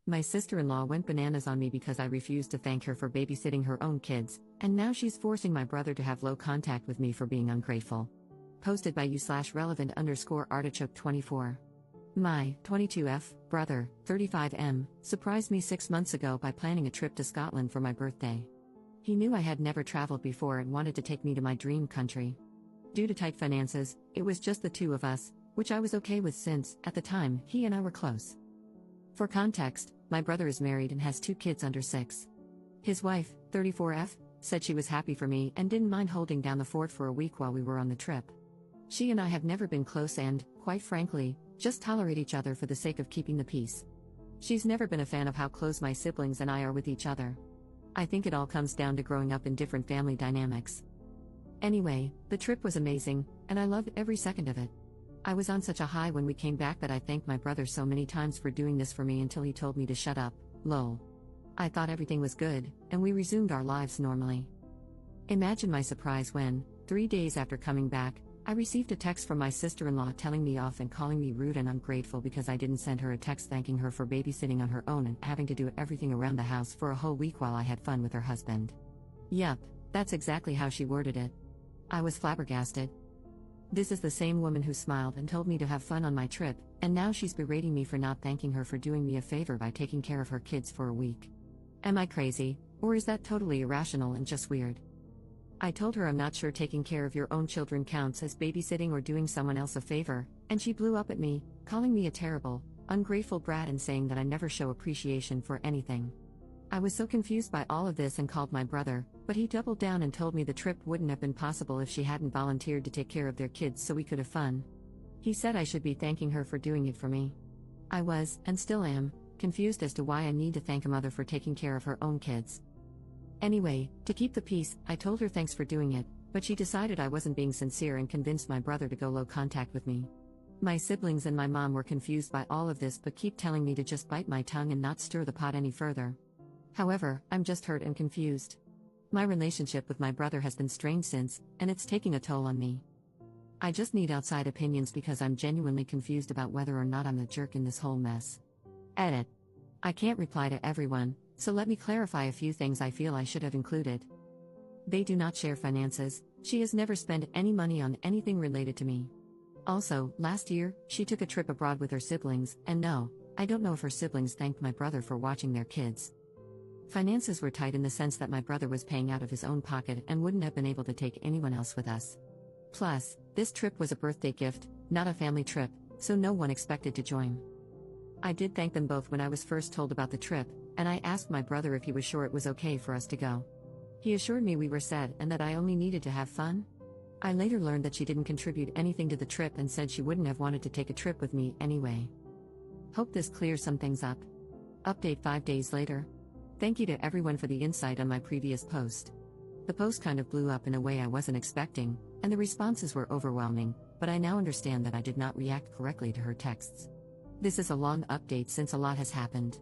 My sister-in-law went bananas on me because I refused to thank her for babysitting her own kids, and now she's forcing my brother to have low contact with me for being ungrateful. Posted by you/relevant_artichoke24. My 22F brother, 35M, surprised me 6 months ago by planning a trip to Scotland for my birthday. He knew I had never traveled before and wanted to take me to my dream country. Due to tight finances, it was just the two of us, which I was okay with since, at the time, he and I were close. For context, my brother is married and has 2 kids under 6. His wife, 34F, said she was happy for me and didn't mind holding down the fort for a week while we were on the trip. She and I have never been close and, quite frankly, just tolerate each other for the sake of keeping the peace. She's never been a fan of how close my siblings and I are with each other. I think it all comes down to growing up in different family dynamics. Anyway, the trip was amazing, and I loved every second of it. I was on such a high when we came back that I thanked my brother so many times for doing this for me until he told me to shut up, lol. I thought everything was good, and we resumed our lives normally. Imagine my surprise when, 3 days after coming back, I received a text from my sister-in-law telling me off and calling me rude and ungrateful because I didn't send her a text thanking her for babysitting on her own and having to do everything around the house for a whole week while I had fun with her husband. Yup, that's exactly how she worded it. I was flabbergasted. This is the same woman who smiled and told me to have fun on my trip, and now she's berating me for not thanking her for doing me a favor by taking care of her kids for a week. Am I crazy, or is that totally irrational and just weird? I told her I'm not sure taking care of your own children counts as babysitting or doing someone else a favor, and she blew up at me, calling me a terrible, ungrateful brat and saying that I never show appreciation for anything. I was so confused by all of this and called my brother, but he doubled down and told me the trip wouldn't have been possible if she hadn't volunteered to take care of their kids so we could have fun. He said I should be thanking her for doing it for me. I was, and still am, confused as to why I need to thank a mother for taking care of her own kids. Anyway, to keep the peace, I told her thanks for doing it, but she decided I wasn't being sincere and convinced my brother to go low contact with me. My siblings and my mom were confused by all of this but keep telling me to just bite my tongue and not stir the pot any further. However, I'm just hurt and confused. My relationship with my brother has been strained since, and it's taking a toll on me. I just need outside opinions because I'm genuinely confused about whether or not I'm the jerk in this whole mess. Edit. I can't reply to everyone, so let me clarify a few things I feel I should have included. They do not share finances. She has never spent any money on anything related to me. Also, last year, she took a trip abroad with her siblings, and no, I don't know if her siblings thanked my brother for watching their kids. Finances were tight in the sense that my brother was paying out of his own pocket and wouldn't have been able to take anyone else with us. Plus, this trip was a birthday gift, not a family trip, so no one expected to join. I did thank them both when I was first told about the trip, and I asked my brother if he was sure it was okay for us to go. He assured me we were set and that I only needed to have fun. I later learned that she didn't contribute anything to the trip and said she wouldn't have wanted to take a trip with me anyway. Hope this clears some things up. Update 5 days later. Thank you to everyone for the insight on my previous post. The post kind of blew up in a way I wasn't expecting, and the responses were overwhelming, but I now understand that I did not react correctly to her texts. This is a long update since a lot has happened.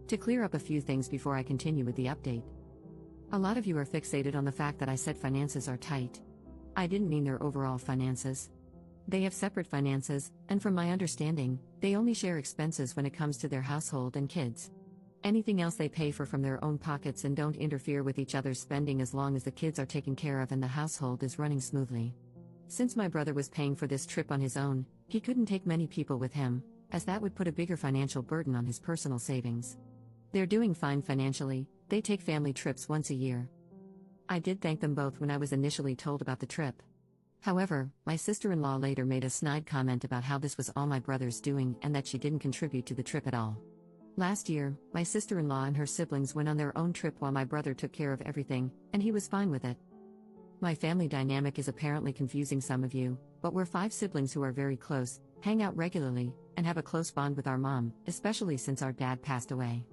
To clear up a few things before I continue with the update. A lot of you are fixated on the fact that I said finances are tight. I didn't mean their overall finances. They have separate finances, and from my understanding, they only share expenses when it comes to their household and kids. Anything else they pay for from their own pockets and don't interfere with each other's spending as long as the kids are taken care of and the household is running smoothly. Since my brother was paying for this trip on his own, he couldn't take many people with him, as that would put a bigger financial burden on his personal savings. They're doing fine financially, they take family trips once a year. I did thank them both when I was initially told about the trip. However, my sister-in-law later made a snide comment about how this was all my brother's doing and that she didn't contribute to the trip at all. Last year, my sister-in-law and her siblings went on their own trip while my brother took care of everything, and he was fine with it. My family dynamic is apparently confusing some of you, but we're 5 siblings who are very close, hang out regularly, and have a close bond with our mom, especially since our dad passed away.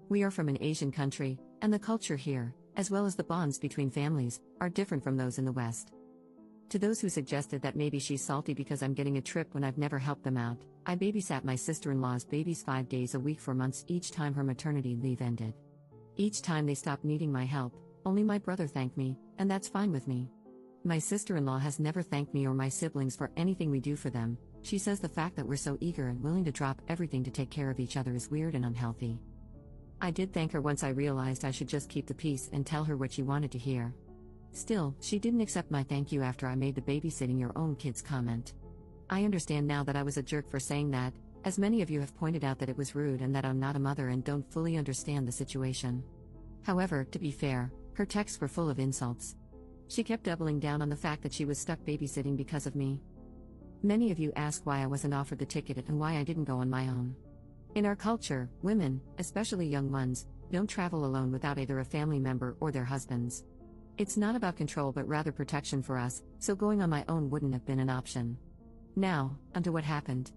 We are from an Asian country, and the culture here, as well as the bonds between families, are different from those in the West. To those who suggested that maybe she's salty because I'm getting a trip when I've never helped them out, I babysat my sister-in-law's babies 5 days a week for months each time her maternity leave ended. Each time they stopped needing my help, only my brother thanked me, and that's fine with me. My sister-in-law has never thanked me or my siblings for anything we do for them. She says the fact that we're so eager and willing to drop everything to take care of each other is weird and unhealthy. I did thank her once I realized I should just keep the peace and tell her what she wanted to hear. Still, she didn't accept my thank you after I made the babysitting your own kids comment. I understand now that I was a jerk for saying that, as many of you have pointed out that it was rude and that I'm not a mother and don't fully understand the situation. However, to be fair, her texts were full of insults. She kept doubling down on the fact that she was stuck babysitting because of me. Many of you ask why I wasn't offered the ticket and why I didn't go on my own. In our culture, women, especially young ones, don't travel alone without either a family member or their husbands. It's not about control but rather protection for us, so going on my own wouldn't have been an option. Now, onto what happened.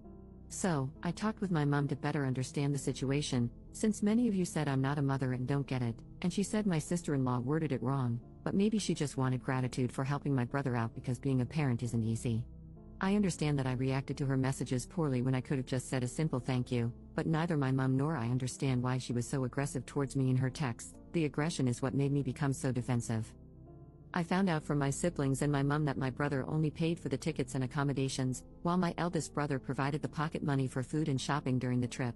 So, I talked with my mom to better understand the situation, since many of you said I'm not a mother and don't get it, and she said my sister-in-law worded it wrong, but maybe she just wanted gratitude for helping my brother out because being a parent isn't easy. I understand that I reacted to her messages poorly when I could have just said a simple thank you, but neither my mom nor I understand why she was so aggressive towards me in her texts. The aggression is what made me become so defensive. I found out from my siblings and my mom that my brother only paid for the tickets and accommodations, while my eldest brother provided the pocket money for food and shopping during the trip.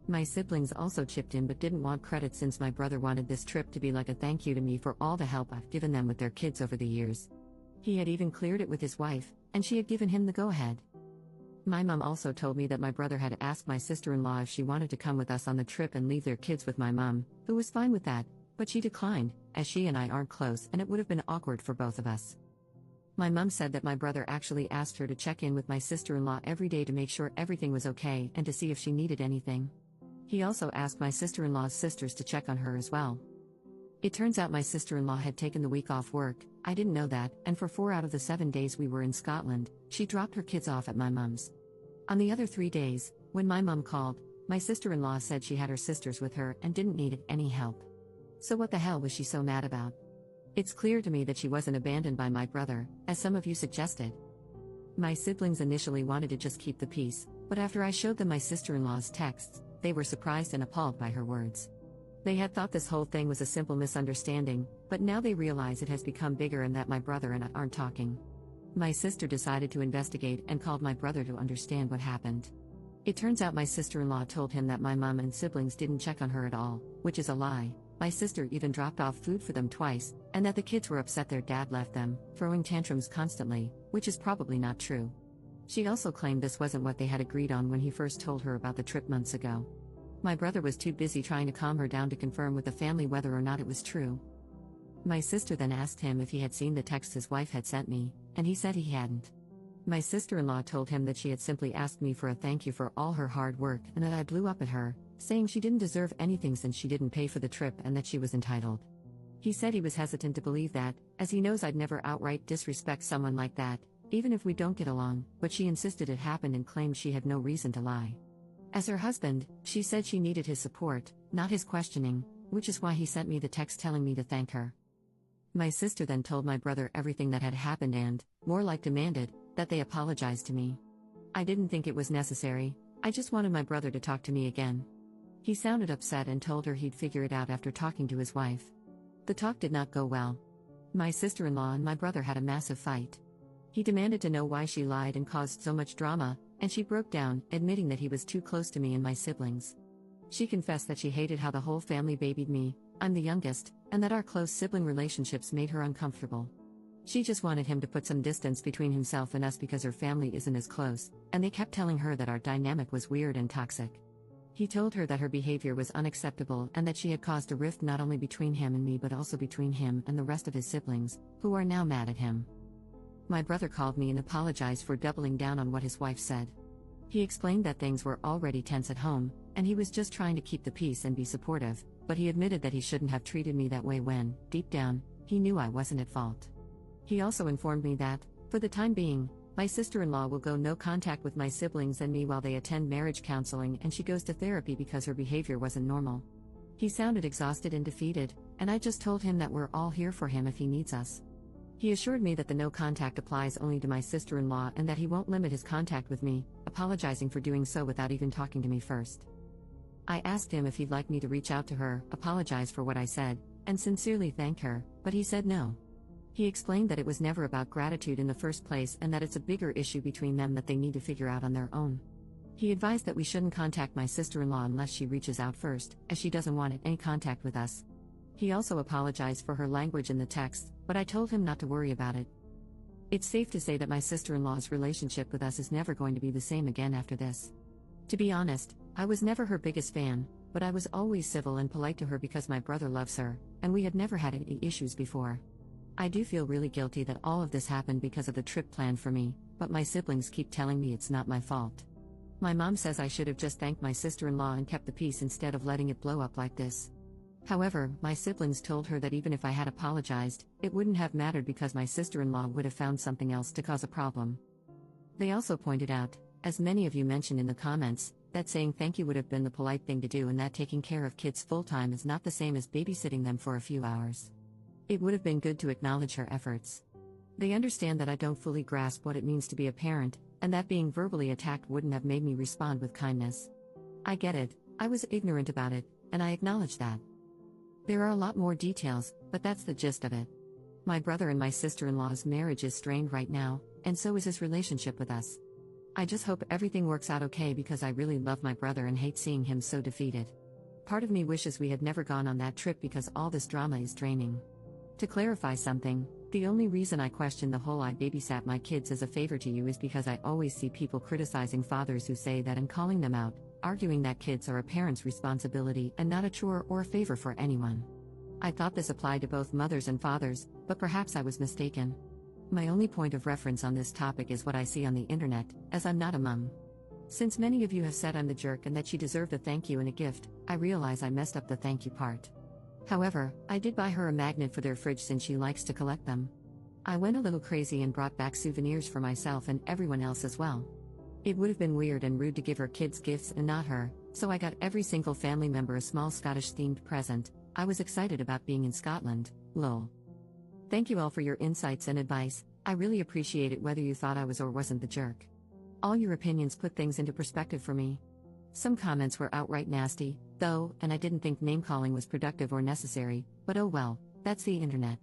My siblings also chipped in but didn't want credit since my brother wanted this trip to be like a thank you to me for all the help I've given them with their kids over the years. He had even cleared it with his wife, and she had given him the go-ahead. My mom also told me that my brother had asked my sister-in-law if she wanted to come with us on the trip and leave their kids with my mom, who was fine with that, but she declined, as she and I aren't close and it would have been awkward for both of us. My mom said that my brother actually asked her to check in with my sister-in-law every day to make sure everything was okay and to see if she needed anything. He also asked my sister-in-law's sisters to check on her as well. It turns out my sister-in-law had taken the week off work. I didn't know that, and for 4 out of the 7 days we were in Scotland, she dropped her kids off at my mom's. On the other 3 days, when my mom called, my sister-in-law said she had her sisters with her and didn't need any help. So what the hell was she so mad about? It's clear to me that she wasn't abandoned by my brother, as some of you suggested. My siblings initially wanted to just keep the peace, but after I showed them my sister-in-law's texts, they were surprised and appalled by her words. They had thought this whole thing was a simple misunderstanding, but now they realize it has become bigger and that my brother and I aren't talking. My sister decided to investigate and called my brother to understand what happened. It turns out my sister-in-law told him that my mom and siblings didn't check on her at all, which is a lie. My sister even dropped off food for them twice, and that the kids were upset their dad left them, throwing tantrums constantly, which is probably not true. She also claimed this wasn't what they had agreed on when he first told her about the trip months ago. My brother was too busy trying to calm her down to confirm with the family whether or not it was true. My sister then asked him if he had seen the text his wife had sent me, and he said he hadn't. My sister-in-law told him that she had simply asked me for a thank you for all her hard work and that I blew up at her, saying she didn't deserve anything since she didn't pay for the trip and that she was entitled. He said he was hesitant to believe that, as he knows I'd never outright disrespect someone like that, even if we don't get along, but she insisted it happened and claimed she had no reason to lie. As her husband, she said she needed his support, not his questioning, which is why he sent me the text telling me to thank her. My sister then told my brother everything that had happened and, more like demanded, that they apologize to me. I didn't think it was necessary, I just wanted my brother to talk to me again. He sounded upset and told her he'd figure it out after talking to his wife. The talk did not go well. My sister-in-law and my brother had a massive fight. He demanded to know why she lied and caused so much drama, and she broke down, admitting that he was too close to me and my siblings. She confessed that she hated how the whole family babied me, I'm the youngest, and that our close sibling relationships made her uncomfortable. She just wanted him to put some distance between himself and us because her family isn't as close, and they kept telling her that our dynamic was weird and toxic. He told her that her behavior was unacceptable and that she had caused a rift not only between him and me but also between him and the rest of his siblings, who are now mad at him. My brother called me and apologized for doubling down on what his wife said. He explained that things were already tense at home, and he was just trying to keep the peace and be supportive, but he admitted that he shouldn't have treated me that way when, deep down, he knew I wasn't at fault. He also informed me that, for the time being, my sister-in-law will go no contact with my siblings and me while they attend marriage counseling and she goes to therapy because her behavior wasn't normal. He sounded exhausted and defeated, and I just told him that we're all here for him if he needs us. He assured me that the no contact applies only to my sister-in-law and that he won't limit his contact with me, apologizing for doing so without even talking to me first. I asked him if he'd like me to reach out to her, apologize for what I said, and sincerely thank her, but he said no. He explained that it was never about gratitude in the first place and that it's a bigger issue between them that they need to figure out on their own. He advised that we shouldn't contact my sister-in-law unless she reaches out first, as she doesn't want any contact with us. He also apologized for her language in the text, but I told him not to worry about it. It's safe to say that my sister-in-law's relationship with us is never going to be the same again after this. To be honest, I was never her biggest fan, but I was always civil and polite to her because my brother loves her, and we had never had any issues before. I do feel really guilty that all of this happened because of the trip planned for me, but my siblings keep telling me it's not my fault. My mom says I should have just thanked my sister-in-law and kept the peace instead of letting it blow up like this. However, my siblings told her that even if I had apologized, it wouldn't have mattered because my sister-in-law would have found something else to cause a problem. They also pointed out, as many of you mentioned in the comments, that saying thank you would have been the polite thing to do and that taking care of kids full-time is not the same as babysitting them for a few hours. It would have been good to acknowledge her efforts. They understand that I don't fully grasp what it means to be a parent, and that being verbally attacked wouldn't have made me respond with kindness. I get it, I was ignorant about it, and I acknowledge that. There are a lot more details, but that's the gist of it. My brother and my sister-in-law's marriage is strained right now, and so is his relationship with us. I just hope everything works out okay because I really love my brother and hate seeing him so defeated. Part of me wishes we had never gone on that trip because all this drama is draining. To clarify something, the only reason I question the whole "I babysat my kids as a favor to you" is because I always see people criticizing fathers who say that and calling them out, arguing that kids are a parent's responsibility and not a chore or a favor for anyone. I thought this applied to both mothers and fathers, but perhaps I was mistaken. My only point of reference on this topic is what I see on the internet, as I'm not a mom. Since many of you have said I'm the jerk and that she deserved a thank you and a gift, I realize I messed up the thank you part. However, I did buy her a magnet for their fridge since she likes to collect them. I went a little crazy and brought back souvenirs for myself and everyone else as well. It would have been weird and rude to give her kids gifts and not her, so I got every single family member a small Scottish-themed present. I was excited about being in Scotland, lol. Thank you all for your insights and advice, I really appreciate it whether you thought I was or wasn't the jerk. All your opinions put things into perspective for me. Some comments were outright nasty, though, and I didn't think name-calling was productive or necessary, but oh well, that's the internet.